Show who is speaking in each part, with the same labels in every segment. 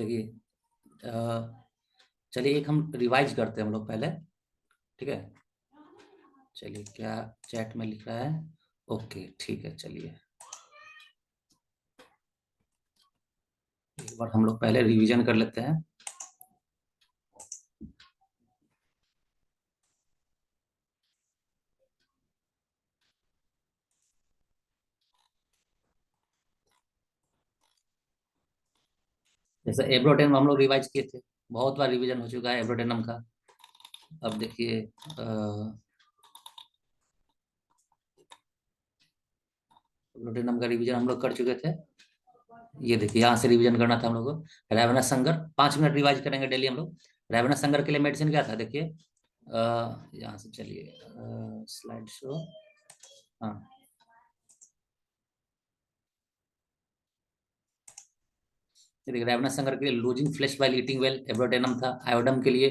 Speaker 1: देखिए, चलिए एक हम रिवाइज करते हैं हम लोग पहले। ठीक है, चलिए क्या चैट में लिख रहा है? ओके ठीक है, चलिए एक बार हम लोग पहले रिवीजन कर लेते हैं। जैसे एब्रोटेनम हम लोग रिवाइज किए थे, बहुत बार रिवीजन हो चुका है एब्रोटेनम का। अब देखिए एब्रोटेनम का रिवीजन हम लोग कर चुके थे। ये देखिए यहाँ से रिवीजन करना था हम लोग को। रेवना संगर 5 मिनट रिवाइज करेंगे डेली हम लोग। रेवना संगर के लिए मेडिसिन क्या था? देखिए यहाँ से चलिए स्लाइड शो। हाँ, देखिए रेवना संगर के लिए losing flesh while eating well abrotanum था। आयोडम के लिए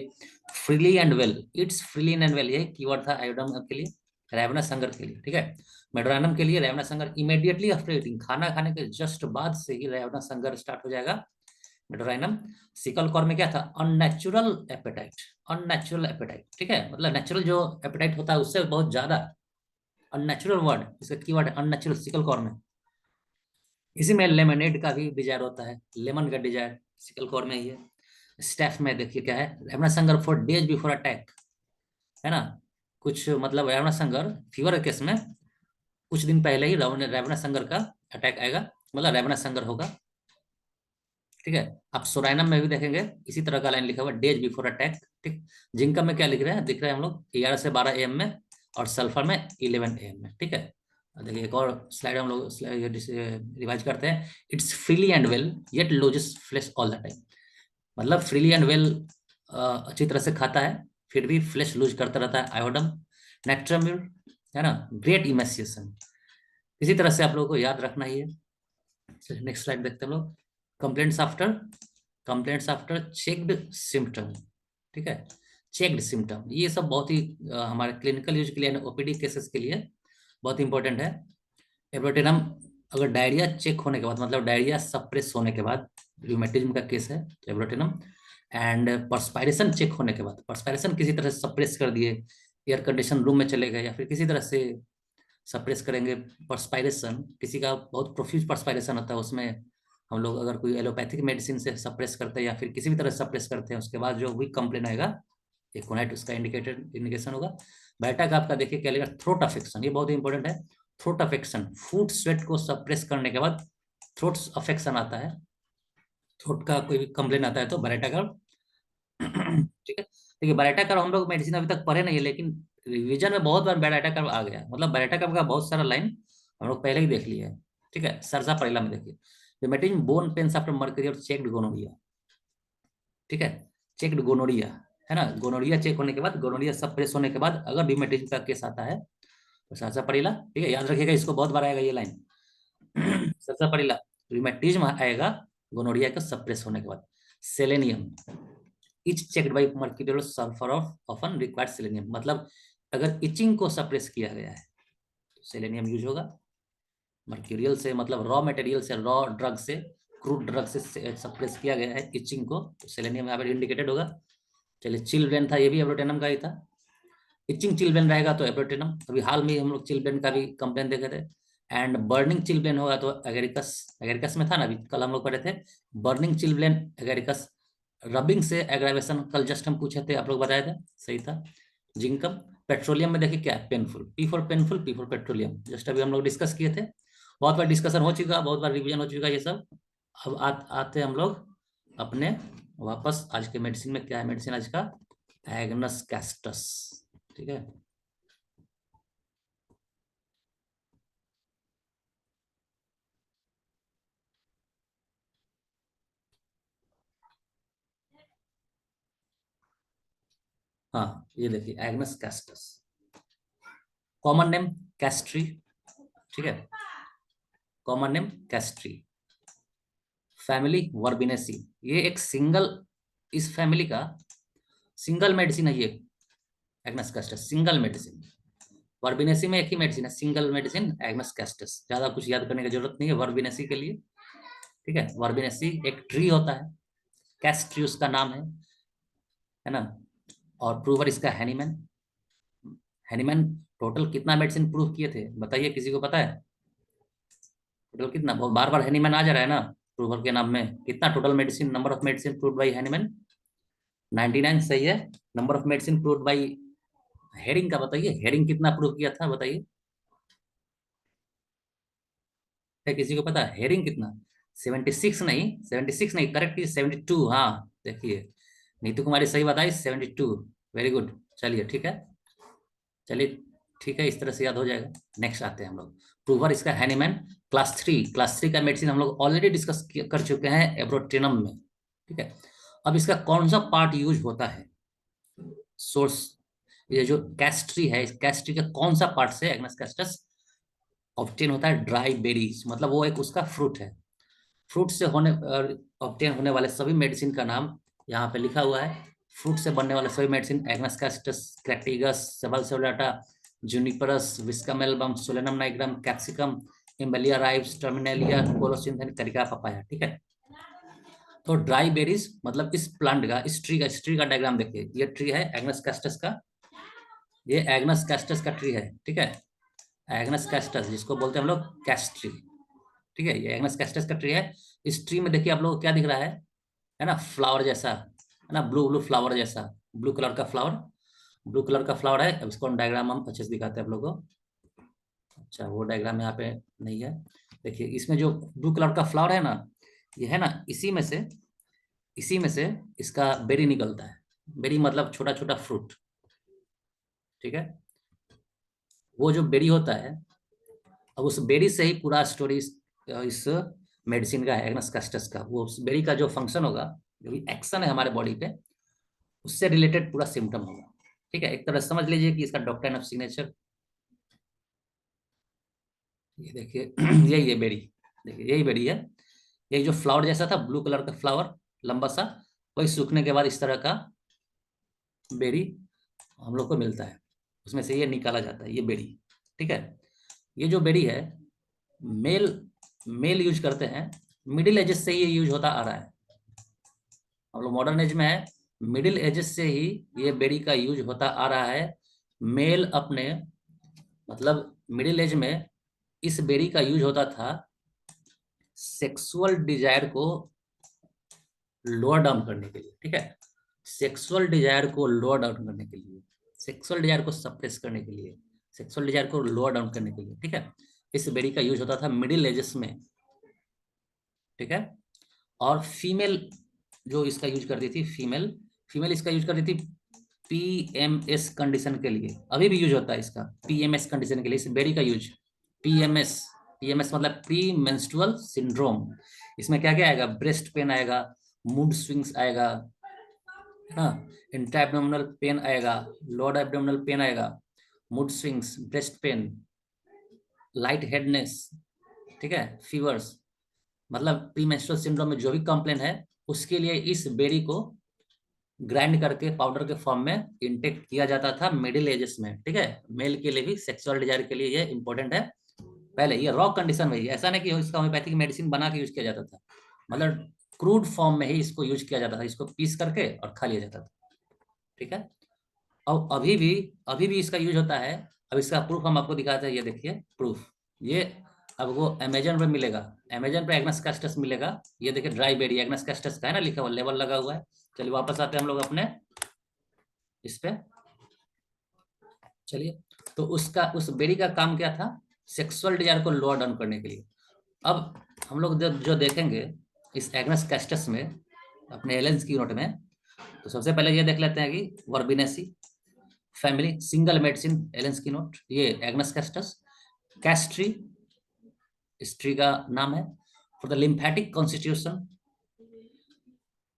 Speaker 1: freely and well, it's freely and well, ये कीवर्ड था आयोडम के लिए, रेवना संगर के लिए। ठीक है, मेडोरानम के लिए रेवना संगर इमीडिएटली आफ्टर ईटिंग, खाना खाने के जस्ट बाद से ही रेवना संगर स्टार्ट हो जाएगा मेडोराइनम। सिकल कॉर में क्या था? Unnatural appetite, unnatural appetite. ठीक है, मतलब नेचुरल जो एपेटाइट होता है उससे बहुत ज्यादा अननेचुरल वर्ड, इसका कीवर्ड है अननेचुरल सिकल कॉर में। इसी में लेमनेड का भी डिजायर होता है, लेमन का डिजायर सिकल कॉर में ही है। स्टेफ में देखिए क्या है, रेवना संगर फॉर डेज बिफोर अटैक, है ना। कुछ मतलब रेवना संगर फीवर के केस में कुछ दिन पहले ही रेवना संगर का अटैक आएगा, मतलब रेवना संगर होगा। ठीक है, आप सोराइनम में भी देखेंगे इसी तरह का लाइन लिखा हुआ, डेज बिफोर अटैक। ठीक, जिंकम में क्या लिख रहे हैं, दिख रहे हैं हम लोग 11 से 12 AM में, और सल्फर में 11 AM में। ठीक है, देखिए एक और स्लाइड हम लोग रिवाइज करते हैं। It's freely and well yet loses flesh all the time, मतलब फ्रीली एंड वेल अच्छी तरह से खाता है फिर भी फ्लेश लूज करता रहता है। आयोडम नेट्रम्यूल, है ना, ग्रेट इमेसिएशन। इसी तरह से आप लोगों को याद रखना ही है। नेक्स्ट स्लाइड देखते हैं हम लोग। Complaints after, complaints after checked symptom. ठीक है, चेक्ड सिम्टम ये सब बहुत ही हमारे क्लिनिकल यूज के लिए, OPD केसेस के लिए बहुत इंपॉर्टेंट है। एब्रोटेनम अगर डायरिया चेक होने के बाद, मतलब डायरिया सप्रेस होने के बाद, रूमेटिज्म का केस है तो एब्रोटेनम। एंड पर्सपायरेशन चेक होने के बाद, पर्सपायरेशन किसी तरह से सप्रेस कर दिए, एयर कंडीशन रूम में चले गए या फिर किसी तरह से सप्रेस करेंगे पर्सपायरेशन, किसी का बहुत प्रोफ्यूज पर्सपायरेशन होता है उसमें, हम लोग अगर कोई एलोपैथिक मेडिसिन से सप्रेस करते हैं या फिर किसी भी तरह सप्रेस करते हैं, उसके बाद जो वीक कंप्लेन आएगा एकोनाइट उसका इंडिकेटेड इंडिकेशन होगा। बेटा का आपका देखिए क्या लिखा, थ्रोट अफेक्शन, ये बहुत इंपॉर्टेंट है। थ्रोट अफेक्शन, फूड स्वेट को सप्रेस करने के बाद थ्रोट अफेक्शन आता है, थ्रोट का कोई भी कंप्लेन आता है तो बरेटा का। ठीक है, देखिए बरेटा का हम लोग मेडिसिन अभी तक पढ़े नहीं है, लेकिन रिवीजन में बहुत बार बरेटा का आ गया, मतलब बरेटा का बहुत सारा लाइन हम लोग पहले ही देख लिए है। ठीक है, सरसा परेला में देखिए, रिमेटिंग बोन पेन्स आफ्टर मर्करी और चेक्ड गोनोरिया। ठीक है, चेक्ड गोनोरिया, है ना, गोनोरिया चेक होने के बाद, गोनोरिया सप्रेस होने के बाद अगर रिमेटिज्म का केस आता है तो सरसा परेला। ठीक है, याद रखिएगा इसको, बहुत बार आएगा ये लाइन। सरसा परेला, रिमेटिज्म आएगा गोनोरिया का सप्रेस होने के बाद। Selenium, etch checked by mercurial sulphur of often required selenium, मतलब अगर इचिंग को सप्रेस किया गया है तो सेलेनियम यूज होगा। मर्क्यूरियल से मतलब रॉ मटेरियल से, रॉ ड्रग से, क्रूड ड्रग से सप्रेस किया गया है इचिंग को, तो सेलेनियम यहाँ पर इंडिकेटेड होगा। चलिए चिल्ड्रेन था, ये भी एब्रोटेनम का ही था। इचिंग चिल्ड्रेन रहेगा तो एब्रोटेनम, अभी हाल में हम लोग चिल्ड्रेन का भी कंप्लेन देखे थे। एंड बर्निंग चिल्ड्रेन होगा तो एगेरिकस, एगेरिकस में था ना, अभी कल हम लोग पढ़े थे बर्निंग चिल्ड्रेन एगेरिकस। रबिंग से एग्रावेशन कल जस्ट हम पूछे थे, आप लोग बताए थे, सही था। जिंकम, पेट्रोलियम में देखिए क्या है, painful, P for painful, P for petroleum, just अभी हम लोग डिस्कस किए थे। बहुत बार डिस्कशन हो चुका, बहुत बार रिवीजन हो चुका ये सब। अब आते हम लोग अपने वापस आज के मेडिसिन में। क्या है मेडिसिन आज का? Agnus castus. ठीक है, हाँ ये देखिए एग्नस कैस्टस, कॉमन नेम कैस्ट्री। ठीक है, कॉमन नेम कैस्ट्री, फैमिली वर्बिनेसी, ये एक सिंगल, इस फैमिली का सिंगल मेडिसिन है ये, एग्नस कैस्टस सिंगल मेडिसिन। वर्बिनेसी में एक ही मेडिसिन है, सिंगल मेडिसिन एग्नस कैस्टस, ज्यादा कुछ याद करने की जरूरत नहीं है वर्बिनेसी के लिए। ठीक है, वर्बिनेसी एक ट्री होता है, कैस्ट्री उसका नाम है ना। और प्रूवर इसका हैनीमैन। हैनीमैन टोटल कितना मेडिसिन प्रूव किए थे बताइए, किसी को पता है? टोटल कितना, बार बार हैनीमैन आ जा रहा है ना प्रूवर के नाम में, कितना total medicine, number of medicine proved bye Hahnemann? 99 सही है। Number of medicine proved bye herring का बताइए, हेरिंग कितना प्रूव किया था बताइए, है किसी को पता? हेरिंग कितना? 76 नहीं, 76 नहीं, करेक्ट इज 72। हाँ देखिए, नीतू कुमारी सही बताई, 72। Very good. चलिए ठीक है, चलिए ठीक है, इस तरह से याद हो जाएगा। नेक्स्ट आते हैं हम लोग, प्रूवर इसका हैनीमैन। क्लास 3 का मेडिसिन हम लोग ऑलरेडी डिस्कस कर चुके हैं एब्रोटेनम में, ठीक है। अब इसका कौन सा पार्ट यूज होता है सोर्स, ये जो कैस्ट्री है, इस कैस्ट्री के कौन सा पार्ट से एग्नस कैस्टस ऑब्टेन होता है? ड्राई बेरीज, मतलब वो एक उसका फ्रूट है। फ्रूट से होने ऑब्टेन होने वाले सभी मेडिसिन का नाम यहाँ पे लिखा हुआ है। फ्रूट से बनने वाले सभी medicine, agnus castus, crataegus, sabal serrulata, juniperus, viscum album, solanum nigrum, capsicum, embelia ribes, terminalia, colocynthinum, carica papaya, ठीक है। तो ड्राई बेरीज मतलब इस प्लांट का, इस ट्री का डायग्राम देखिए, ये ट्री है एग्नस कैस्टस का, ये एग्नस कैस्टस का ट्री है, ठीक है। एग्नस कैस्टस जिसको बोलते हैं हम लोग कैस्ट्री, ठीक है, ये एग्नस कैस्टस का ट्री है। इस ट्री में देखिए आप लोग को क्या दिख रहा है ना, फ्लावर जैसा, है ना, ब्लू ब्लू फ्लावर जैसा, ब्लू कलर का फ्लावर, ब्लू कलर का फ्लावर है। अब इसको हम डायग्राम हम अच्छे से दिखाते हैं आप लोगों को। अच्छा, वो डायग्राम यहाँ पे नहीं है। देखिए इसमें जो ब्लू कलर का फ्लावर है ना, ये है ना, इसी में से इसका बेरी निकलता है। बेरी मतलब छोटा छोटा फ्रूट, ठीक है। वो जो बेरी होता है, अब उस बेरी से ही पूरा स्टोरी इस मेडिसिन का है, एग्नस कैस्टस का। वो उस बेरी का जो फंक्शन होगा, जो भी एक्शन है हमारे बॉडी पे, उससे रिलेटेड पूरा सिम्टम होगा, ठीक है। एक तरह से समझ लीजिए कि इसका डॉक्ट्राइन ऑफ सिग्नेचर, ये देखिए यही है बेरी, देखिए यही बेरी है। यही जो फ्लावर जैसा था, ब्लू कलर का फ्लावर, लंबा सा, वही सूखने के बाद इस तरह का बेरी हम लोग को मिलता है, उसमें से ये निकाला जाता है, ये बेरी, ठीक है। ये जो बेरी है, मेल मेल यूज करते हैं, मिडिल एजेस से ये यूज होता आ रहा है। हम लोग मॉडर्न एज में है, मिडिल एजेस से ही ये बेरी का यूज होता आ रहा है। मेल अपने, मतलब मिडिल एज में इस बेरी का यूज होता था सेक्सुअल डिजायर को लोअर डाउन करने के लिए, ठीक है। सेक्सुअल डिजायर को लोअर डाउन करने के लिए, सेक्सुअल डिजायर को सप्रेस करने के लिए, सेक्सुअल डिजायर को लोअर डाउन करने के लिए, ठीक है। इस बेरी का यूज होता था मिडिल एजेस में, ठीक है। और फीमेल जो इसका यूज करती थी, फीमेल फीमेल इसका यूज करती थी पीएमएस कंडीशन के लिए। अभी भी यूज होता है इसका पीएमएस कंडीशन के लिए, इस बेरी का यूज। पीएमएस, पीएमएस मतलब प्री मेंस्ट्रुअल सिंड्रोम। इसमें क्या क्या आएगा? ब्रेस्ट पेन आएगा, मूड स्विंग्स आएगा, हाँ, इंट्रा एब्डोमिनल पेन आएगा, लोअर एब्डोमिनल पेन आएगा, mood swings, breast pain, light headedness, ठीक है, फीवर्स। मतलब प्री मेंस्ट्रुअल सिंड्रोम में जो भी कंप्लेन है, उसके लिए इस बेरी को ग्राइंड करके पाउडर के फॉर्म में इंटेक किया जाता था मिडिल एजेस में, ठीक है। मेल के लिए भी, सेक्सुअल डिजायर के लिए ये इंपॉर्टेंट है। पहले ये रॉ कंडीशन में ही, ऐसा नहीं कि इसका होम्योपैथिक मेडिसिन बना के यूज किया जाता था, मतलब क्रूड फॉर्म में ही इसको यूज किया जाता था, इसको पीस करके और खा लिया जाता था, ठीक है। और अभी भी इसका यूज होता है। अब इसका प्रूफ हम आपको दिखाते हैं, ये देखिए प्रूफ, ये अब वो अमेजन पे मिलेगा, अमेजन पे एग्नस कैस्टस मिलेगा। ये देखिए ड्राई बेरी एग्नस कैस्टस का है ना, लिखा हुआ, लेबल लगा हुआ है। चलिए वापस आते हैं हम लोग अपने इस पे, चलिए। तो उसका, उस बेरी का काम क्या था? सेक्सुअल डिजायर को लोअर डाउन करने के लिए। अब हम लोग जो देखेंगे इस एग्नस कैस्टस में, अपने एलेंस की नोट में, तो सबसे पहले ये देख लेते हैं कि वर्बिनेसी फैमिली, सिंगल मेडिसिन, एलेंस की नोट, ये एग्नस कैस्टस। कैस्ट्री, इस ट्री का नाम है। फॉर द लिम्फेटिक कॉन्स्टिट्यूशन,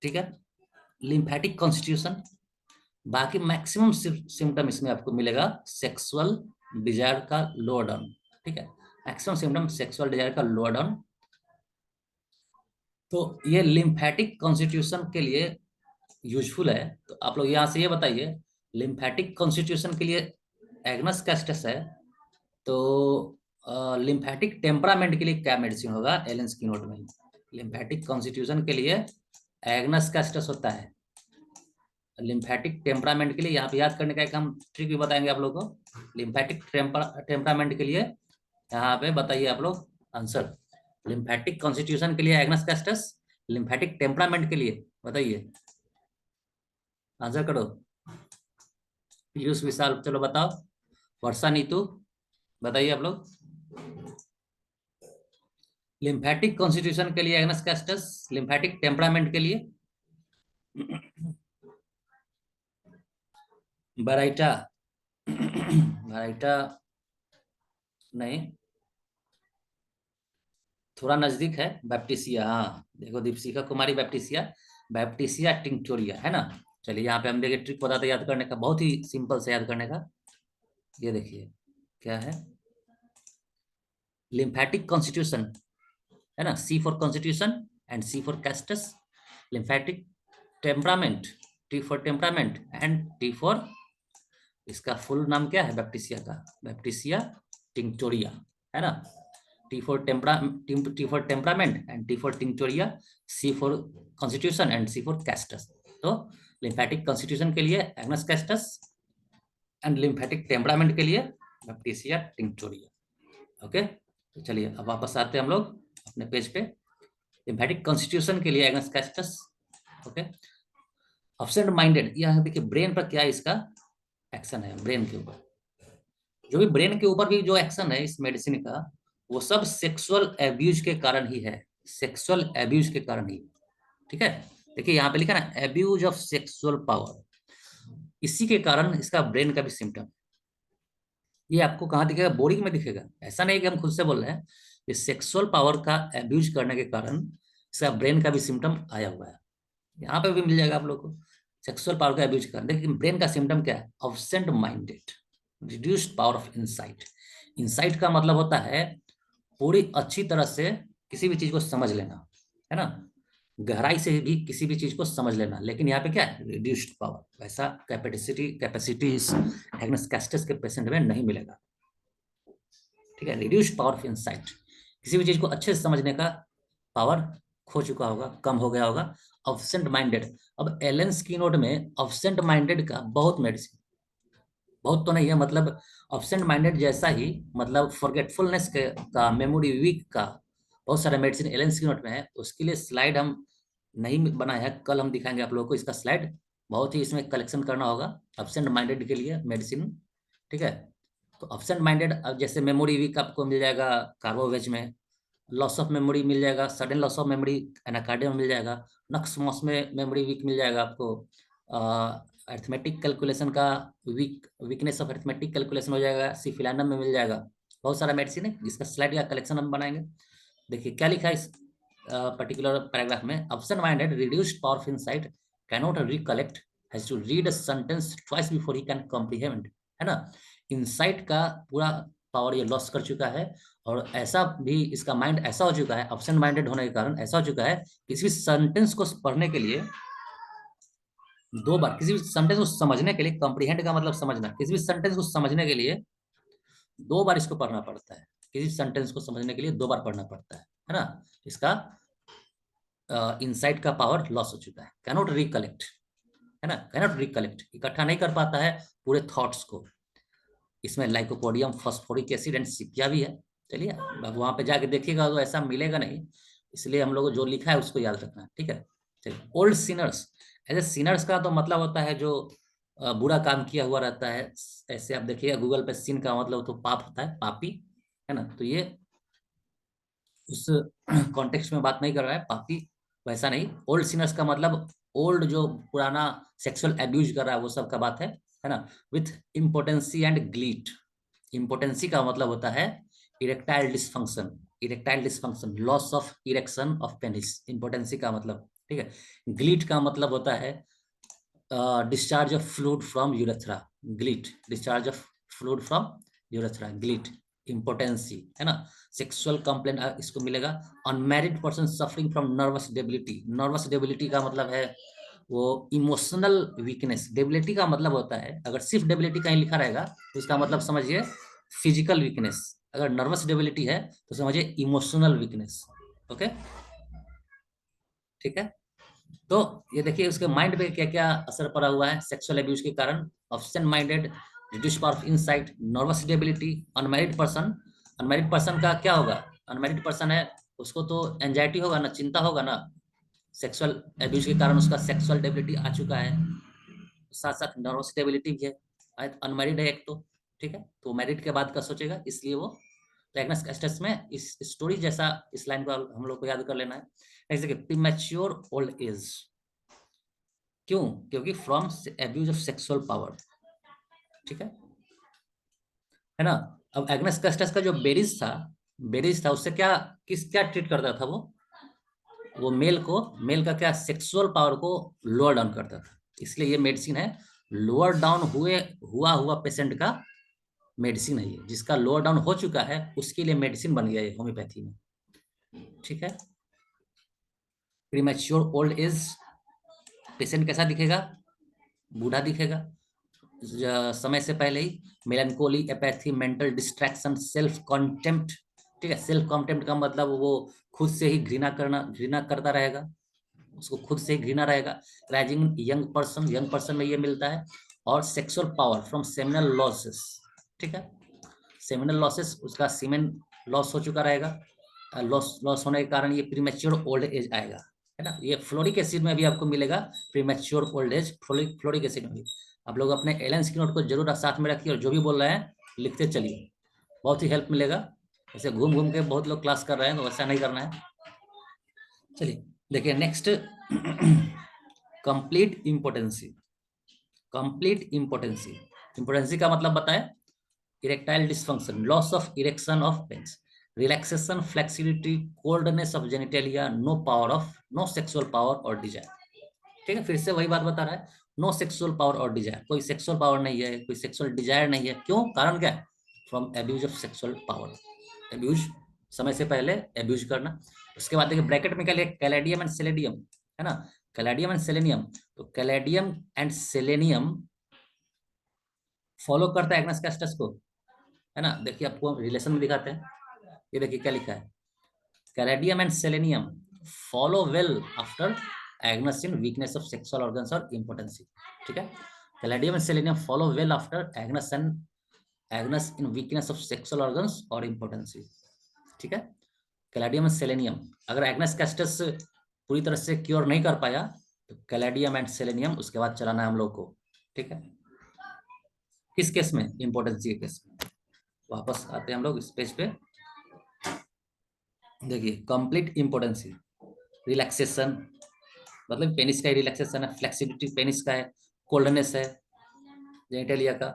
Speaker 1: ठीक है, लिम्फेटिक कॉन्स्टिट्यूशन। बाकी मैक्सिमम सिम्टम इसमें आपको मिलेगा सेक्सुअल डिजायर का लोअर डाउन, ठीक है, मैक्सिमम सिम्टम सेक्सुअल डिजायर का लोअर डाउन। तो ये लिम्फेटिक कॉन्स्टिट्यूशन के लिए यूजफुल है। तो आप लोग यहाँ से ये बताइए, लिम्फेटिक कॉन्स्टिट्यूशन के लिए एग्नस कैस्टस है, तो लिम्फेटिक टेम्परामेंट के लिए क्या मेडिसिन होगा? एलेन स्किनोट में। लिम्फेटिक कॉन्स्टिट्यूशन के लिए एग्नस कैस्टस होता है लिम्फेटिक टेम्परामेंट के लिए। यहाँ पे याद करने का एक हम ट्रिक भी बताएंगे आप लोगों को। लिम्फेटिक टेम्परामेंट के लिए यहाँ पे बताइए आप लोग आंसर। लिम्फेटिक कॉन्स्टिट्यूशन के लिए एग्नस कैस्टस, लिम्फेटिक टेम्परामेंट के लिए बताइए, आंसर करो। पीयूष विशाल चलो बताओ, वर्षा नीतू बताइए आप लोग। लिम्फेटिक कॉन्स्टिट्यूशन के लिए एग्नस कैस्टस, लिम्फेटिक टेम्परामेंट के लिए बराइटा बराइटा नहीं, थोड़ा नजदीक है बैप्टिसिया। हाँ देखो दीपशिखा कुमारी बैप्टिसिया, बैप्टिसिया टिंक्टोरिया है ना। चलिए यहाँ पे हम देखिए ट्रिक बताते याद करने का, बहुत ही सिंपल से याद करने का। ये देखिए क्या है, लिम्फेटिक कॉन्स्टिट्यूशन है ना, C for constitution and C for castus. Lymphatic temperament, T for temperament and T for, इसका फुल नाम क्या है बैप्टिसिया का, बैप्टिसिया टिंक्टोरिया है ना। T for temperament and T for tinctoria, C for constitution and C for castus. तो lymphatic constitution के लिए agnus castus and lymphatic temperament के लिए बैप्टिसिया टिंक्टोरिया। ओके, तो चलिए अब वापस आते हैं हम लोग अपने पेज पे। लिम्फेटिक कॉन्स्टिट्यूशन के लिए agnus castus. Okay, absent minded, यहाँ देखिए ब्रेन पर क्या इसका एक्शन है, ब्रेन के ऊपर जो भी, ब्रेन के ऊपर भी जो एक्शन है इस मेडिसिन का, वो सब सेक्सुअल एब्यूज के कारण ही है, सेक्सुअल एब्यूज के कारण ही। ठीक है, देखिए यहाँ पे लिखा ना एब्यूज ऑफ सेक्सुअल पावर, इसी के कारण इसका ब्रेन का भी सिम्टम। ये आपको कहाँ दिखेगा, बॉडी में दिखेगा, ऐसा नहीं कि हम खुद से बोल रहे हैं। ये सेक्सुअल पावर का एब्यूज करने के कारण इसका ब्रेन का भी सिम्टम आया हुआ है। यहाँ पे भी मिल जाएगा आप लोग को, सेक्सुअल पावर का एब्यूज करना। देखिए ब्रेन का सिम्टम क्या है, absent minded, reduced power of insight. Insight का मतलब होता है पूरी अच्छी तरह से किसी भी चीज को समझ लेना, है ना, गहराई से भी किसी भी चीज को समझ लेना। लेकिन यहाँ पे क्या है, रिड्यूस्ड पावर, वैसा कैपेसिटी इस एग्नस कैस्टस के पेशेंट में नहीं मिलेगा। ठीक है, रिड्यूस्ड पावर ऑफ इंसाइट, किसी भी चीज को अच्छे से समझने का पावर खो चुका होगा, कम हो गया होगा। अब्सेंट माइंडेड, अब एलन स्कीनोड में अब्सेंट माइंडेड का बहुत मेडिसिन, बहुत तो नहीं है, मतलब अब्सेंट माइंडेड जैसा ही, मतलब फॉरगेटफुलनेस का मेमोरी वीक का बहुत सारा मेडिसिन एलन स्कीनोड में है। उसके लिए स्लाइड हम नहीं बनाया है, कल हम दिखाएंगे आप लोगों को इसका स्लाइड। बहुत ही इसमें कलेक्शन करना होगा अब्सेंट माइंडेड के लिए मेडिसिन। ठीक है, तो अब्सेंट माइंडेड अब जैसे मेमोरी वीक आपको मिल जाएगा कार्बोवेज में, लॉस ऑफ मेमोरी मिल जाएगा, सडन लॉस ऑफ मेमोरी एनाकार्डिया में मिल जाएगा, नक्स मॉस में मेमोरी वीक मिल जाएगा आपको, अरिथमेटिक कैलकुलेशन का वीकनेस ऑफ अरिथमेटिक कैलकुलेशन हो जाएगा, सिफिलानम में मिल जाएगा। बहुत सारा मेडिसिन है जिसका स्लाइड या कलेक्शन हम बनाएंगे। देखिए क्या लिखा है इस पर्टिकुलर पैराग्राफ में, absent minded reduced power of insight, cannot recollect, has to read a sentence twice before he can comprehend, है ना। इनसाइट का पूरा पावर ये लॉस कर चुका है, और ऐसा भी इसका माइंड ऐसा हो चुका है, एब्सेंट माइंडेड होने के कारण ऐसा हो चुका है, किसी भी सेंटेंस को पढ़ने के लिए दो बार, किसी भी सेंटेंस को समझने के लिए, कॉम्प्रिहेंड का मतलब समझना, किसी भी सेंटेंस को समझने के लिए दो बार इसको पढ़ना पड़ता है, किसी सेंटेंस को समझने के लिए दो बार पढ़ना पड़ता है ना। इसका इनसाइट का पावर लॉस हो चुका है, कैनॉट रिकलेक्ट, है ना, कैनॉट रिकलेक्ट, इकट्ठा नहीं कर पाता है पूरे थॉट्स को। इसमें लाइकोपोडियम, फास्फोरिक एसिड एंड सिपिया भी है। चलिए अब वहां पे जाके देखिएगा तो ऐसा मिलेगा नहीं, इसलिए हम लोग जो लिखा है उसको याद रखना, ठीक है। चलिए ओल्ड सिनर्स, ऐसे सिनर्स का तो मतलब होता है जो बुरा काम किया हुआ रहता है। ऐसे आप देखिएगा गूगल पे, सिन का मतलब तो पाप होता है, पापी, है ना। तो ये उस कॉन्टेक्स्ट में बात नहीं कर रहा है, पापी वैसा नहीं। ओल्ड सिनर्स का मतलब ओल्ड जो पुराना सेक्सुअल एब्यूज कर रहा है वो सब का बात है ना। With impotency and gleet, impotency का मतलब होता है erectile dysfunction, erectile dysfunction, loss of erection of penis, impotency का मतलब, ठीक है। ग्लीट का मतलब होता है discharge of fluid from urethra, gleet, discharge of fluid from urethra, gleet, impotency, है ना। सेक्सुअल कंप्लेंट इसको मिलेगा। Unmarried person suffering from nervous debility, nervous debility का मतलब है वो इमोशनल वीकनेस। डेबिलिटी का मतलब होता है, अगर सिर्फ डेबिलिटी कहीं लिखा रहेगा तो इसका मतलब समझिए फिजिकल वीकनेस, अगर नर्वस डेबिलिटी है तो समझिए इमोशनल वीकनेस। ओके, ठीक है। तो ये देखिए उसके माइंड पे क्या क्या असर पड़ा हुआ है सेक्सुअल एब्यूज के कारण। Absent minded, reduce power of insight, nervous stability. Unmarried person का क्या होगा? अनमैरिड पर्सन है, उसको तो एंजाइटी होगा ना, चिंता होगा ना, सेक्सुअल एब्यूज के कारण उसका सेक्सुअल डेबिलिटी आ चुका है, साथ साथ नर्वस स्टेबिलिटी भी है। अनमैरिड है एक तो, ठीक है, तो मैरिड के बाद का सोचेगा, इसलिए वो एग्नस कैस्टस में इस स्टोरी जैसा इस लाइन को हम लोग को याद कर लेना है। नेक्स्ट देखिए, प्रीमैच्योर ओल्ड एज। क्यों? क्योंकि from abuse of sexual power, ठीक है ना। अब एग्नस कैस्टस का जो बेरिज था उससे क्या ट्रीट करता था वो मेल का क्या, सेक्सुअल पावर को लोअर डाउन करता था। इसलिए ये मेडिसिन है लोअर डाउन हुआ पेशेंट का मेडिसिन है ये, जिसका लोअर डाउन हो चुका है उसके लिए मेडिसिन बन गया है होम्योपैथी में, ठीक है। प्रीमैच्योर ओल्ड एज, पेशेंट कैसा दिखेगा? बूढ़ा दिखेगा समय से पहले ही। Melancholy, apathy, mental distraction, self contempt, ठीक है। सेल्फ कॉन्टेम्प्ट का मतलब वो खुद से ही घृणा करता रहेगा, उसको खुद से ही घृणा रहेगा। राइजिंग यंग पर्सन में ये मिलता है। और sexual power from seminal losses, ठीक है। सेमिनल लॉसेस, उसका सीमेन लॉस हो चुका रहेगा, लॉस होने के कारण ये प्रीमेच्योर ओल्ड एज आएगा, है ना। ये फ्लोरिक एसिड में भी आपको मिलेगा premature old age, fluoric acid में भी। आप लोग अपने एलेंस की नोट को जरूर साथ में रखिए और जो भी बोल रहे हैं लिखते चलिए, बहुत ही हेल्प मिलेगा। ऐसे घूम घूम के बहुत लोग क्लास कर रहे हैं, तो वैसा नहीं करना है। चलिए देखिए next, complete impotency. Complete impotency, impotency का मतलब बताएं, erectile dysfunction, loss of erection of penis, relaxation, flexibility, coldness of genitalia, no sexual power और डिजायर, ठीक है। फिर से वही बात बता रहा है, नो सेक्सुअल पावर और डिजायर, कोई सेक्सुअल पावर नहीं है, कोई सेक्सुअल डिजायर नहीं है। क्यों? कारण क्या है? From abuse of sexual power, abuse, समय से पहले एब्यूज करना। उसके बाद देखिए ब्रैकेट में क्या लिखा, कैलेडियम एंड सेलेडियम, है ना। कैलेडियम एंड सेलेनियम, तो कैलेडियम एंड सेलेनियम फॉलो करता है एग्नस कैस्टस को, है ना। देखिए आपको रिलेशन में दिखाते हैं, ये देखिए क्या लिखा है, caladium and selenium follow well after agnus in weakness of sexual organs और इम्पोर्टेंसी, ठीक है। Caladium and selenium follow well after agnus in weakness of sexual organs और इम्पोर्टेंसी, ठीक है। कैलेडियम एंड सेलेनियम, अगर एग्नस कैस्टस पूरी तरह से क्योर नहीं कर पाया तो कैलेडियम एंड सेलेनियम उसके बाद चलाना है हम लोग को, ठीक है। किस केस में? इम्पोर्टेंसी के केस में। वापस आते हैं हम लोग इस पेज पे, देखिए कंप्लीट इम्पोर्टेंसी, रिलैक्सेशन, मतलब पेनिस का ही रिलैक्सेशन है, फ्लेक्सिबिलिटी पेनिस का है, कोल्डनेस है जेनिटलिया का।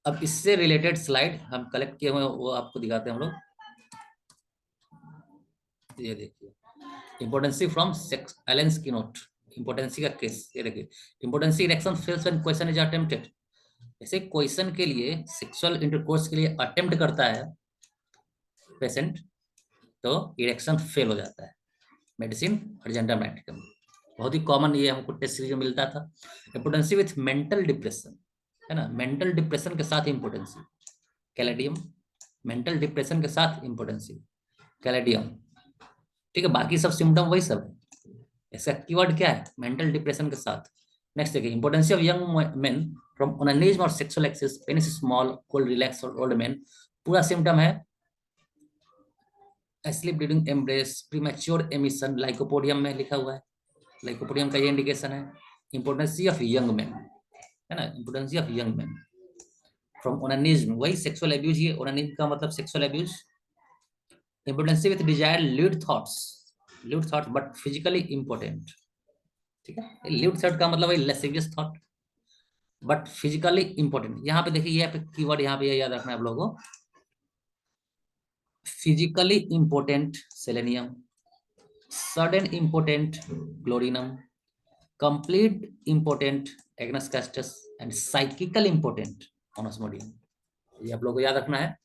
Speaker 1: अब इससे रिलेटेड स्लाइड हम कलेक्ट किए हुए वो आपको दिखाते हैं हम लोग, ये देखिए इम्पोर्टेंसी फ्रॉम एलेंस की नोट, इम्पोर्टेंसी का केस, ये देखिए impotency erection fails when question is attempted. ऐसे क्वेश्चन के लिए, सेक्सुअल इंटरकोर्स के लिए अटेम्प्ट करता है पेशेंट, तो इरेक्शन फेल हो जाता है, मेडिसिन अर्जेंटा मैटिकम, बहुत ही कॉमन ये हमको टेस्ट सीरीज में मिलता था। इम्पोर्टेंसी विथ मेंटल डिप्रेशन, है ना, मेंटल डिप्रेशन के साथ इम्पोर्टेंसी, कैलेडियम, मेंटल डिप्रेशन के साथ इम्पोर्टेंसी, कैलेडियम, ठीक है। बाकी सब सिम्टम वही सब है, इसका कीवर्ड क्या है? मेंटल डिप्रेशन के साथ। नेक्स्ट देखिए, impotency of young men from onanism और sexual excess, penis small, cold relax और ओल्ड मेन, पूरा सिम्टम है sleep, bleeding, embrace, premature emission, lycopodium में लिखा हुआ है, लाइकोपोडियम का ये इंडिकेशन है। इंपोर्टेंसी ऑफ यंग मैन, है ना, impotency of young man from onanism, वही सेक्सुअल एब्यूज, ये ओनानिज्म का मतलब sexual abuse. Impotency with desire lewd thoughts but physically impotent, ठीक है। ल्यूड थॉट का मतलब है lascivious thought but physically impotent. यहाँ पे देखिए, ये कीवर्ड यहाँ पे याद रखना है आप लोगों को, physically impotent selenium, sudden impotent chlorinum, complete impotent agnus castus and psychical impotent onosmodium. ये आप लोगों को याद रखना है,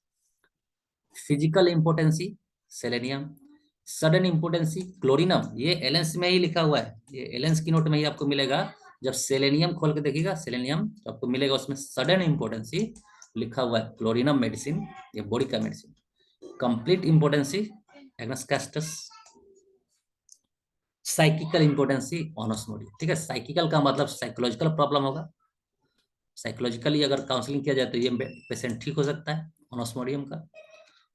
Speaker 1: physical impotency selenium, sudden impotency chlorinum, ये एलेंस में ही लिखा हुआ है, ये एलेंस की नोट में ही आपको मिलेगा। जब सेलेनियम खोल के देखिएगा सेलेनियम, तो आपको मिलेगा उसमें सडन इंपोर्टेंसी लिखा हुआ है, क्लोरिनम मेडिसिन, ये बॉडी का medicine. Complete impotency agnus castus, psychical impotency onosmodium, ठीक है। साइकिकल का मतलब साइकोलॉजिकल प्रॉब्लम होगा, साइकोलॉजिकली अगर काउंसलिंग किया जाए तो ये पेशेंट ठीक हो सकता है ऑनोस्मोडियम का।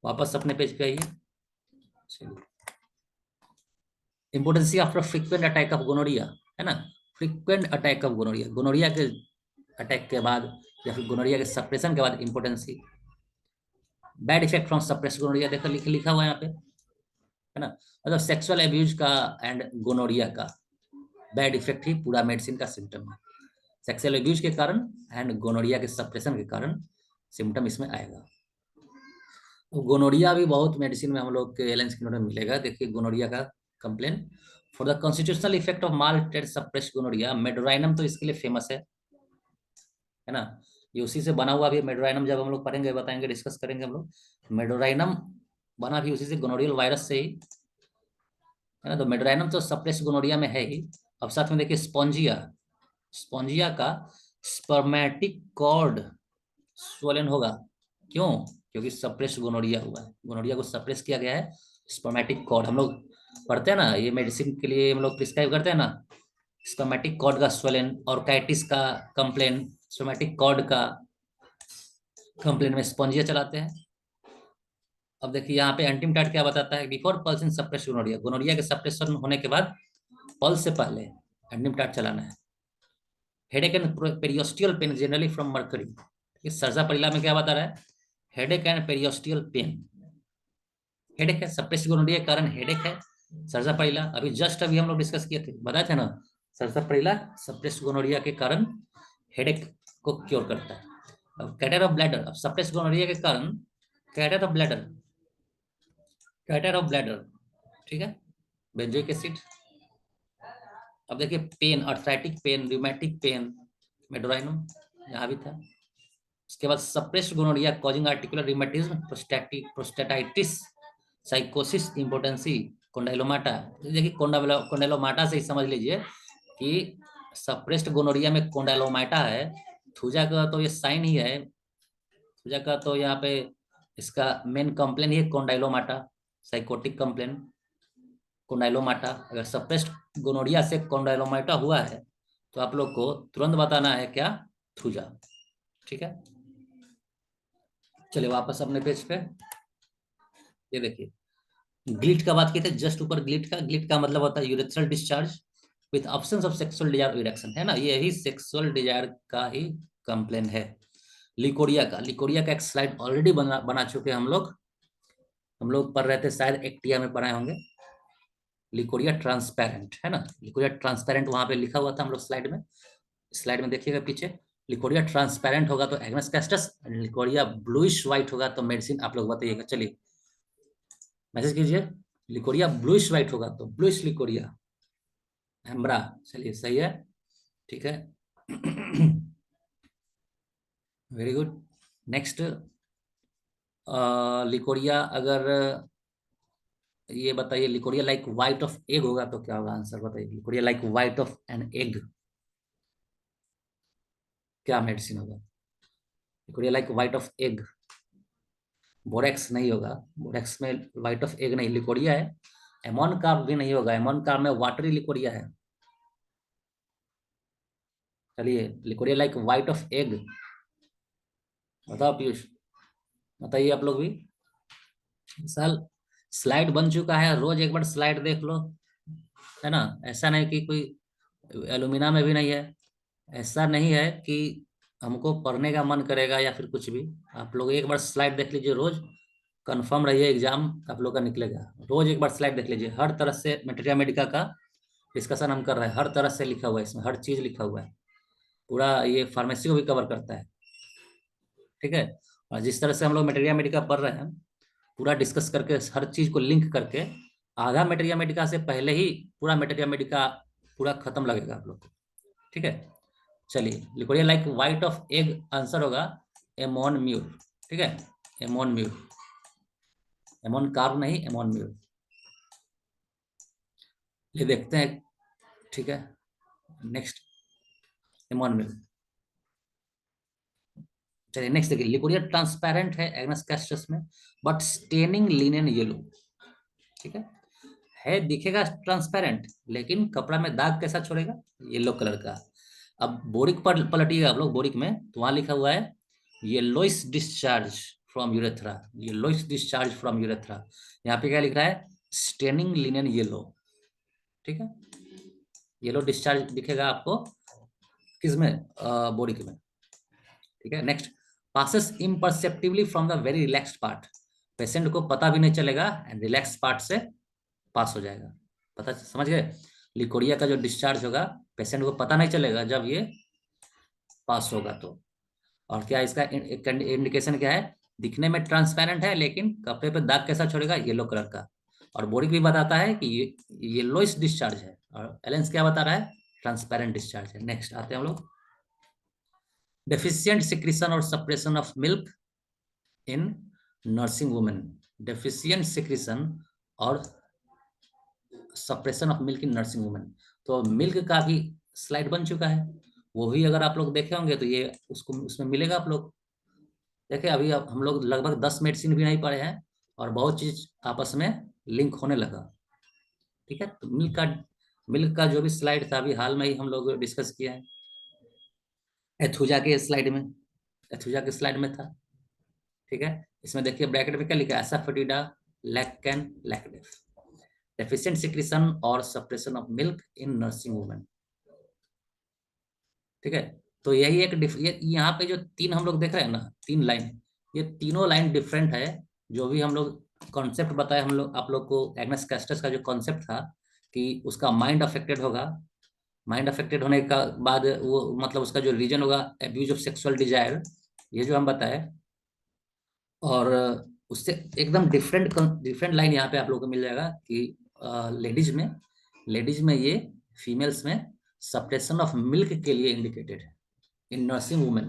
Speaker 1: वापस अपने पेज पे आइए। Impotency after frequent attack of gonorrhoea, है ना। Frequent attack of gonorrhoea, gonorrhoea के अटैक के बाद या फिर गोनोरिया के सप्रेशन के बाद impotency. Bad effect from suppress gonorrhoea, देखो लिखा हुआ है यहाँ पे, है ना। मतलब सेक्सुअल एब्यूज का एंड गोनोरिया का बैड इफेक्ट ही पूरा मेडिसिन का सिम्टम है। सेक्सुअल एब्यूज के कारण एंड गोनोरिया के सप्रेशन के कारण सिम्टम इसमें आएगा। तो गोनोरिया भी बहुत मेडिसिन में हम लोग के एलेन स्किनर में मिलेगा। देखिए गोनोरिया का complain, for the constitutional effect of maltreated suppress gonorrhoea, Medorrhinum तो इसके लिए फेमस है ना। ये उसी से बना हुआ भी मेडोराइनम, जब हम लोग पढ़ेंगे बताएंगे डिस्कस करेंगे हम लोग। मेडोराइनम बना भी उसी से, गोनोरियल वायरस से ही, है ना। तो मेडोराइनम तो सप्रेस गोनोरिया में है ही। अब साथ में देखिए स्पॉन्जिया, स्पॉन्जिया का स्पर्मेटिक कॉर्ड स्वोलन होगा। क्यों? क्योंकि सप्रेस गोनोरिया हुआ है, गोनोरिया को सप्रेस किया गया है। स्पर्मेटिक कॉर्ड हम लोग पढ़ते हैं ना, ये मेडिसिन के लिए हम लोग प्रिस्क्राइब करते हैं ना। स्पर्मेटिक कॉर्ड का स्वोलन, ऑर्काइटिस का कंप्लेन, स्पर्मेटिक कॉर्ड का कंप्लेन में स्पॉन्जिया चलाते हैं। अब देखिए यहाँ पे एंटीमटाइड क्या बताता है, before Puls in suppress gonorrhoea, gonorrhoea के सप्रेशन होने के बाद पल्स से पहले एंटीमटाइड चलाना है। Headache and periosteal pain generally from mercury, sarsaparilla में क्या बता रहा है, headache and periosteal pain. Headache है, सप्रेस गोनोरिया के कारण हेडेक है। सर्जा परिला अभी जस्ट अभी हम लोग डिस्कस किए थे, बताए थे ना, सर्जा परिला सप्रेस गोनोरिया के कारण हेडेक को क्योर करता है। अब कैटर ऑफ ब्लैडर, अब सप्रेस गोनोरिया के कारण catarrh of bladder, catarrh of bladder, ठीक है, बेंजोइक एसिड। अब देखिए pain, arthritic pain, rheumatic pain, medorrhinum यहाँ भी था। उसके बाद suppressed gonorrhoea causing articular rheumatism, prostatitis, sycosis, impotency, condylomata. देखिए कोंडाइलोमाटा से ही समझ लीजिए कि सप्रेस्ड गोनोरिया में कोंडाइलोमाटा है। थूजा का तो ये साइन ही है, थूजा का तो यहाँ पे इसका मेन कंप्लेन ही है कोंडाइलोमाटा, साइकोटिक कंप्लेन कोंडाइलोमाटा। अगर सप्रेस्ड गोनोरिया से कोंडाइलोमाटा हुआ है तो आप लोग को तुरंत बताना है क्या, थूजा, ठीक है। चलिए वापस अपने पेज पे, ये देखिए ग्लिट का बात की थे जस्ट ऊपर, ग्लिट का मतलब होता है urethral discharge with options of sexual desire erection, है ना, यही सेक्सुअल डिजायर का ही कंप्लेन है। लिकोरिया का एक स्लाइड ऑलरेडी बना चुके हैं हम लोग पढ़ रहे थे, शायद एक्टिया में पढ़ाए होंगे। लिकोरिया ट्रांसपेरेंट, है ना, लिकोरिया ट्रांसपेरेंट वहां पे लिखा हुआ था हम लोग स्लाइड में देखिएगा पीछे। लिकोरिया ट्रांसपेरेंट होगा तो Agnes castus, leucorrhoea bluish white होगा तो मेडिसिन आप लोग बताइएगा। चलिए मैसेज कीजिए, लिकोरिया ब्लूइश व्हाइट होगा तो ब्लूइश लिकोरिया हेम्ब्रा, चलिए सही है, ठीक है। Very good. नेक्स्ट, लिकोरिया अगर, ये बताइए leucorrhoea like white of egg होगा तो क्या होगा, आंसर बताइए। Leucorrhoea like white of an egg, क्या मेडिसिन होगा। Leucorrhoea like white of egg, borax नहीं होगा, बोरेक्स में व्हाइट ऑफ एग नहीं, लिकोरिया है। एमोन कार्ब भी नहीं होगा, एमोन कार्ब में वाटरी लिकोरिया है। चलिए leucorrhoea like white of egg, बताओ पीयूष, बताइए आप लोग भी। साल स्लाइड बन चुका है, रोज एक बार स्लाइड देख लो, है ना। ऐसा नहीं कि कोई एलुमिना में भी नहीं है, ऐसा नहीं है कि हमको पढ़ने का मन करेगा या फिर कुछ भी। आप लोग एक बार स्लाइड देख लीजिए रोज, कंफर्म रहिए एग्जाम आप लोग का निकलेगा। रोज एक बार स्लाइड देख लीजिए, हर तरह से मटेरिया मेडिका का डिस्कशन हम कर रहे हैं, हर तरह से लिखा हुआ है इसमें, हर चीज लिखा हुआ है पूरा, ये फार्मेसी को भी कवर करता है, ठीक है। और जिस तरह से हम लोग मटेरिया मेडिका पढ़ रहे हैं, पूरा डिस्कस करके हर चीज को लिंक करके, आधा मटेरिया मेडिका से पहले ही पूरा मटेरिया मेडिका पूरा खत्म लगेगा आप लोग को, ठीक है। चलिए leucorrhoea like white of egg, answer होगा एमोन म्यूर, ठीक है, एमोन म्यूर, एमोन कार्ब नहीं, एमोन म्यूर। ये देखते हैं, ठीक है, नेक्स्ट एमोन म्यूर। चलिए नेक्स्ट देखिए, लिकोरिया ट्रांसपेरेंट है एग्नेस कैस्टस में, बट स्टेनिंग लिनेन येलो, ठीक है। है, दिखेगा ट्रांसपेरेंट, लेकिन कपड़ा में दाग कैसा छोड़ेगा, येलो कलर का। अब बोरिक पर पलटिएगा आप लोग, बोरिक में तो वहां लिखा हुआ है येलोइस discharge from urethra, येलोइस discharge from urethra. यहाँ पे क्या लिख रहा है, स्टेनिंग लिनेन येलो। ठीक है, येलो डिस्चार्ज दिखेगा आपको किसमें, बोरिक में। ठीक है, next, passes imperceptibly from the very relaxed part, patient को पता भी नहीं चलेगा एंड रिलैक्स पार्ट से पास हो जाएगा। पता समझ गए, लिकोरिया का जो डिस्चार्ज होगा पेशेंट को पता नहीं चलेगा जब ये पास होगा तो। और क्या इसका इंडिकेशन क्या है, दिखने में ट्रांसपेरेंट है लेकिन कपड़े पे दाग कैसा छोड़ेगा, येलो कलर का। और बोरिक भी बताता है कि ये येलोइश डिस्चार्ज है, और एलेंस क्या बता रहा है, ट्रांसपेरेंट डिस्चार्ज है। नेक्स्ट आते हैं हम लोग, डेफिशिएंट सिक्रीशन और suppression of milk in nursing women, deficient secretion और suppression of milk in nursing women. तो मिल्क का भी स्लाइड बन चुका है, वो भी अगर आप लोग देखे होंगे तो ये उसको उसमें मिलेगा। आप लोग देखिए अभी अब हम लोग लगभग 10 मेडिसिन भी नहीं पढ़े हैं और बहुत चीज आपस में लिंक होने लगा। ठीक है, तो मिल्क का जो भी स्लाइड था अभी हाल में ही हम लोग डिस्कस किया है, एथुजा के स्लाइड में, एथुजा के स्लाइड में था। ठीक है, इसमें देखिए ब्रैकेट में क्या लिखा है, एसाफोटिडा लैक्टन लैक्टेफ, डेफिशिएंट सिक्रीशन और suppression of milk in nursing women. ठीक है, तो यही एक यहाँ पे जो तीन हम लोग देख रहे हैं ना, तीन लाइन, ये तीनों लाइन डिफरेंट है। जो भी हम लोग कॉन्सेप्ट बताए हम लोग आप लोग को, एग्नेस कैस्टस का जो कॉन्सेप्ट था कि उसका माइंड अफेक्टेड होगा, माइंड अफेक्टेड होने का बाद वो मतलब उसका जो रीजन होगा एब्यूज ऑफ सेक्सुअल डिजायर, ये जो हम बताए। और उससे एकदम डिफरेंट डिफरेंट लाइन यहाँ पे आप लोगों को मिल जाएगा कि लेडीज में ये, फीमेल्स में सप्रेशन ऑफ मिल्क के लिए इंडिकेटेड है इन नर्सिंग वुमेन।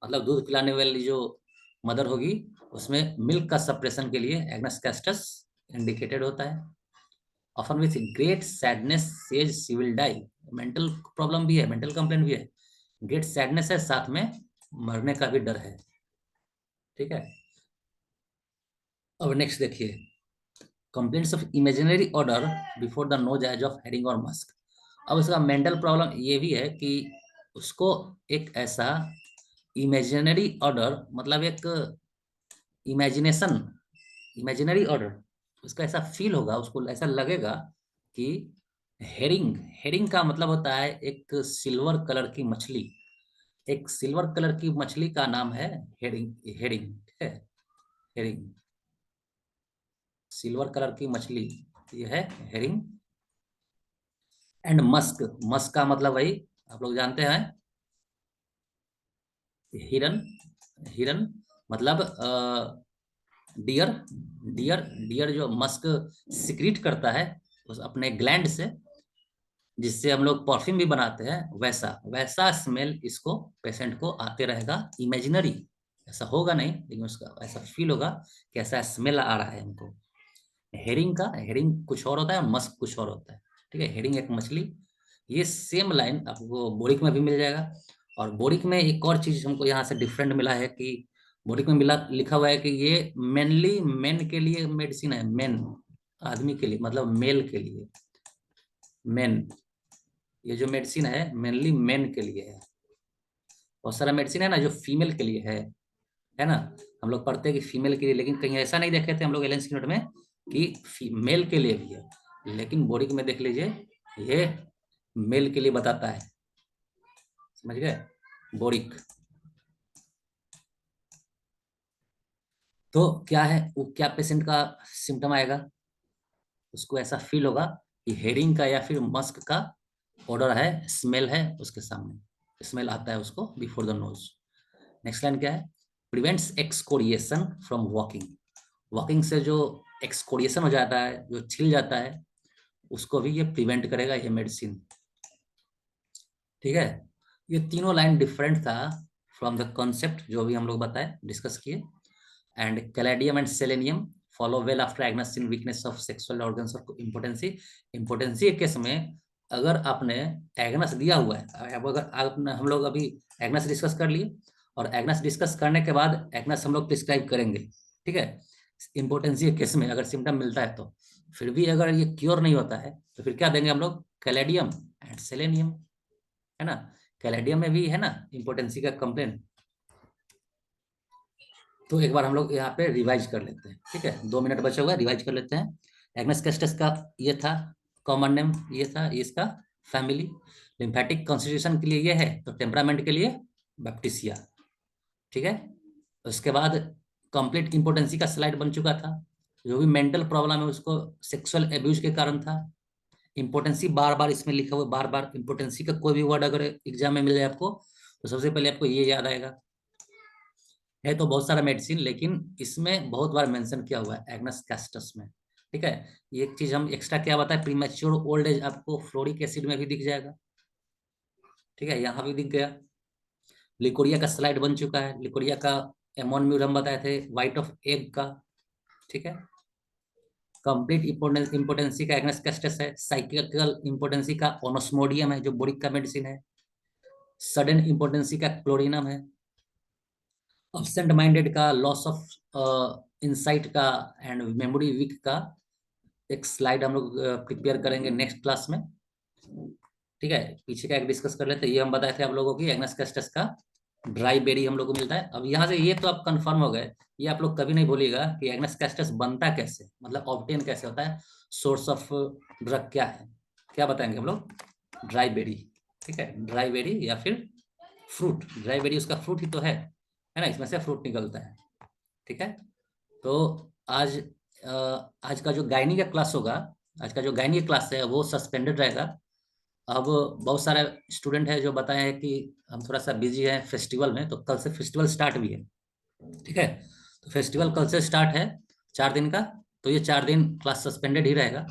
Speaker 1: मतलब दूध पिलाने वाली जो मदर होगी उसमें मिल्क का सप्रेशन के लिए एग्नेस कैस्टस इंडिकेटेड होता है। Often with great sadness says she will die, mental problem भी है, मेंटल कंप्लेंट भी है, ग्रेट सैडनेस है, साथ में मरने का भी डर है। ठीक है, अब नेक्स्ट देखिए, complaints of imaginary odour before the nose as of herring और मस्क। अब उसका मेंटल प्रॉब्लम ये भी है कि उसको एक ऐसा इमेजिनरी ऑर्डर, मतलब एक इमेजिनेशन, इमेजिनरी ऑर्डर, उसका ऐसा फील होगा, उसको ऐसा लगेगा कि हेरिंग, हेरिंग का मतलब होता है एक सिल्वर कलर की मछली, एक सिल्वर कलर की मछली का नाम है हेरिंग, हेरिंग। ठीक है, हेरिंग, सिल्वर कलर की मछली, ये है हेरिंग। एंड मस्क, मस्क का मतलब वही आप लोग जानते हैं, हिरन, हिरन मतलब डियर, डियर, डियर जो मस्क सिक्रीट करता है उस अपने ग्लैंड से, जिससे हम लोग परफ्यूम भी बनाते हैं, वैसा वैसा स्मेल इसको, पेशेंट को आते रहेगा, इमेजिनरी, ऐसा होगा नहीं लेकिन उसका ऐसा फील होगा कि ऐसा स्मेल आ रहा है हमको। हेरिंग का, हेरिंग कुछ और होता है, मस्क कुछ और होता है। ठीक है, हेरिंग एक मछली। ये सेम लाइन आपको बोरिक में भी मिल जाएगा। और बोरिक में एक और चीज हमको यहाँ से डिफरेंट मिला है कि बोरिक में मिला, लिखा हुआ है कि ये मेनली मेन के लिए मेडिसिन है, मेन आदमी के लिए, मतलब मेल के लिए, मेन, ये जो मेडिसिन है मेनली मेन के लिए है। बहुत सारा मेडिसिन है ना जो फीमेल के लिए है ना, हम लोग पढ़ते हैं कि फीमेल के लिए, लेकिन कहीं ऐसा नहीं देखे थे हम लोग एलेंस की नोट में कि मेल के लिए भी है, लेकिन बोरिक में देख लीजिए ये मेल के लिए बताता है। समझ गए, बोरिक। तो क्या है वो, क्या पेशेंट का सिम्टम आएगा, उसको ऐसा फील होगा कि हेरिंग का या फिर मस्क का ऑर्डर है, स्मेल है उसके सामने, स्मेल आता है उसको before the knows. Next line क्या है, prevents excoriation from walking, walking से जो एक्सकोरिएशन हो जाता है, जो छिल जाता है, उसको भी ये प्रिवेंट करेगा ये मेडिसिन। ठीक है, ये तीनों लाइन डिफरेंट था फ्रॉम द कॉन्सेप्ट जो भी हम लोग बताए, डिस्कस किए। And caladium and selenium follow well after agnus in weakness of sexual organs और इम्पोर्टेंसी। इम्पोर्टेंसी के केस में अगर आपने एग्नस दिया हुआ है, अब अगर आपने, हम लोग अभी एग्नस डिस्कस कर लिए और एग्नस डिस्कस करने के बाद एग्नस हम लोग प्रिस्क्राइब करेंगे। ठीक है, इम्पोर्टेंसी के केस में अगर सिम्टम मिलता है तो फिर भी अगर ये क्योर नहीं होता है तो फिर क्या देंगे हम लोग, कैलेडियम एंड सेलेनियम, है ना। कैलेडियम में भी है ना इम्पोर्टेंसी का कंप्लेन। तो एक बार हम लोग यहाँ पे रिवाइज कर लेते हैं, ठीक है, 2 मिनट बचा हुआ है, रिवाइज कर लेते हैं। एग्नेस कैस्टस का ये था कॉमन नेम, ये था, ये इसका फैमिली। लिम्फेटिक कॉन्स्टिट्यूशन के लिए ये है, तो टेम्परामेंट के लिए बैप्टिसिया, ठीक है। उसके बाद कंप्लीट इम्पोर्टेंसी का स्लाइड बन चुका था। जो भी मेंटल प्रॉब्लम है उसको सेक्सुअल एब्यूज के कारण था। इम्पोर्टेंसी बार बार इसमें लिखा हुआ, बार बार इम्पोर्टेंसी का कोई भी वर्ड अगर एग्जाम में मिल जाए आपको, तो सबसे पहले आपको ये याद आएगा। है तो बहुत सारा मेडिसिन, लेकिन इसमें बहुत बार मेंशन किया हुआ है एग्नेस कैस्टस में, ठीक है। ये एक चीज हम एक्स्ट्रा क्या बताए, प्रीमेच्योर ओल्ड एज आपको फ्लोरिक एसिड में भी दिख जाएगा, ठीक है, यहाँ भी दिख गया। लिकोरिया का स्लाइड बन चुका है। लिकोरिया का एमोन म्यूर हम बताए थे, व्हाइट ऑफ एग का, ठीक है। कंप्लीट इम्पोर्टेंसी का एग्नेस कैस्टस है। साइक्लिकल इम्पोर्टेंसी का ओनोस्मोडियम है जो बोरिक का मेडिसिन है। सडन इम्पोर्टेंसी का क्लोरिनम है। अब्सेंट माइंडेड का लॉस ऑफ इंसाइट का एंड मेमोरी वीक का एक स्लाइड हम लोग प्रिपेयर करेंगे नेक्स्ट क्लास में, ठीक है। पीछे का एक डिस्कस कर लेते हैं। ये हम बताए थे आप लोगों की एग्नेस कैस्टस का ड्राई बेरी हम लोग को मिलता है। अब यहाँ से ये तो आप कंफर्म हो गए, ये आप लोग कभी नहीं भूलिएगा कि एग्नेस कैस्टस बनता कैसे, मतलब ऑब्टेन कैसे होता है, सोर्स ऑफ ड्रग क्या है, क्या बताएंगे हम लोग, ड्राई बेरी, ठीक है। ड्राई बेरी या फिर फ्रूट, ड्राई बेरी उसका फ्रूट ही तो है ना, इसमें से फ्रूट निकलता है, ठीक है। तो आज आज का जो गायनी का क्लास होगा, आज का जो गायनी का क्लास है वो सस्पेंडेड रहेगा। अब बहुत सारे स्टूडेंट है जो बताए हैं कि हम थोड़ा सा बिजी हैं फेस्टिवल में, तो कल से फेस्टिवल स्टार्ट भी है, ठीक है। तो फेस्टिवल कल से स्टार्ट है 4 दिन का, तो ये 4 दिन क्लास सस्पेंडेड ही रहेगा,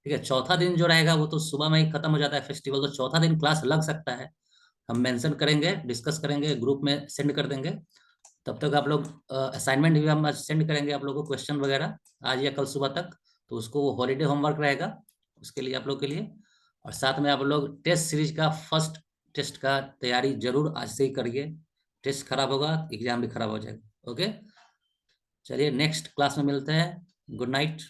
Speaker 1: ठीक है। चौथा दिन जो रहेगा वो तो सुबह में ही खत्म हो जाता है फेस्टिवल, तो चौथा दिन क्लास लग सकता है। हम मेंशन करेंगे, डिस्कस करेंगे, ग्रुप में सेंड कर देंगे। तब तक आप लोग असाइनमेंट भी हम सेंड करेंगे आप लोगों को, क्वेश्चन वगैरह आज या कल सुबह तक। तो उसको वो हॉलीडे होमवर्क रहेगा उसके लिए आप लोग के लिए। और साथ में आप लोग टेस्ट सीरीज का फर्स्ट टेस्ट का तैयारी जरूर आज से ही करिए। टेस्ट खराब होगा एग्जाम भी खराब हो जाएगा। ओके, चलिए नेक्स्ट क्लास में मिलते हैं। Good night.